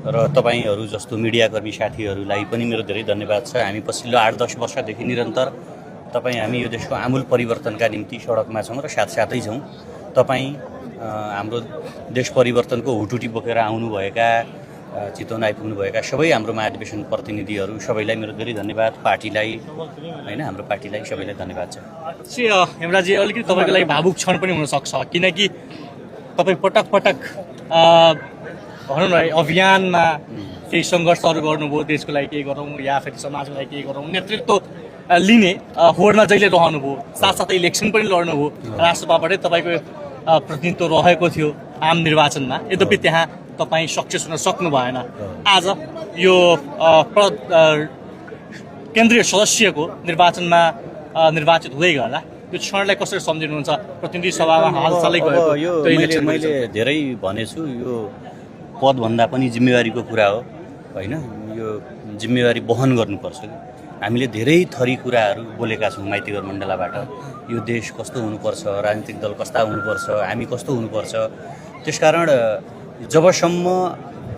र तपाईहरू जस्तो मिडियाकर्मी साथीहरूलाई पनि मेरो धेरै धन्यवाद छ। हामी पछिल्लो 8-10 वर्षदेखि निरन्तर हामी यो देशको आमूल परिवर्तनका निम्ति सडकमा छौँ र साथसाथै छौँ। हाम्रो देश परिवर्तनको हुटुटी बोकेर आउनुभएका चितवन आइपुग्नुभएका सबै हाम्रो महाधिवेशन प्रतिनिधिहरू सबैलाई मेरो धेरै धन्यवाद। पार्टीलाई हैन, हाम्रो पार्टीलाई सबैलाई धन्यवाद छ। हेमराजी, अलिकति तपाईँको लागि भावुक क्षण पनि हुनसक्छ, किनकि तपाईँ पटक पटक भनौँ न अभियानमा केही सङ्घर्षहरू गर्नुभयो, देशको लागि केही गरौँ या फेरि समाजको लागि केही गरौँ, नेतृत्व लिने होडमा जहिले रहनुभयो, साथसाथै इलेक्सन पनि लड्नुभयो। राष्ट्रसभाबाटै तपाईँको प्रतिनिधित्व रहेको थियो आम निर्वाचनमा, यद्यपि त्यहाँ तपाईँ सक्सेस हुन सक्नु भएन। आज यो केन्द्रीय सदस्यको निर्वाचनमा निर्वाचित हुँदै गर्दा त्यो क्षणलाई कसरी सम्झिनुहुन्छ? प्रतिनिधि सभामा हालसालै गएको मैले धेरै भनेछु, यो पदभन्दा पनि जिम्मेवारीको कुरा हो होइन। यो जिम्मेवारी वहन गर्नुपर्छ। हामीले धेरै थरी कुराहरू बोलेका छौँ माइतीघर मण्डलाबाट। यो देश कस्तो हुनुपर्छ, राजनीतिक दल कस्ता हुनुपर्छ, हामी कस्तो हुनुपर्छ। त्यसकारण जबसम्म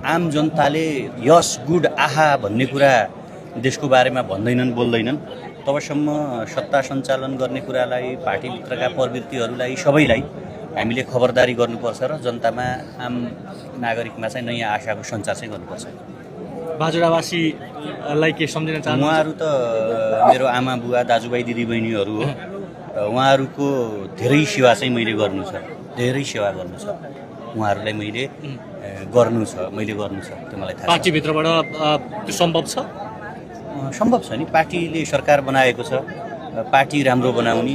आम जनताले यस गुड आहा भन्ने कुरा देशको बारेमा भन्दैनन्, बोल्दैनन्, तबसम्म सत्ता सञ्चालन गर्ने कुरालाई, पार्टीभित्रका प्रवृत्तिहरूलाई सबैलाई हामीले खबरदारी गर्नुपर्छ र जनतामा, आम नागरिकमा चाहिँ नयाँ आशाको सञ्चार चाहिँ गर्नुपर्छ। बाजुरावासीलाई के सम्झिन चाहनुहुन्छ? उहाँहरू त मेरो आमा बुवा दाजुभाइ दिदीबहिनीहरू हो। उहाँहरूको धेरै सेवा चाहिँ मैले गर्नु छ, धेरै सेवा गर्नु छ। उहाँहरूलाई मैले गर्नु छ त्यो मलाई थाहा छ। पार्टीभित्रबाट त्यो सम्भव छ? सम्भव छ नि, पार्टीले सरकार बनाएको छ, पार्टी राम्रो बनाउने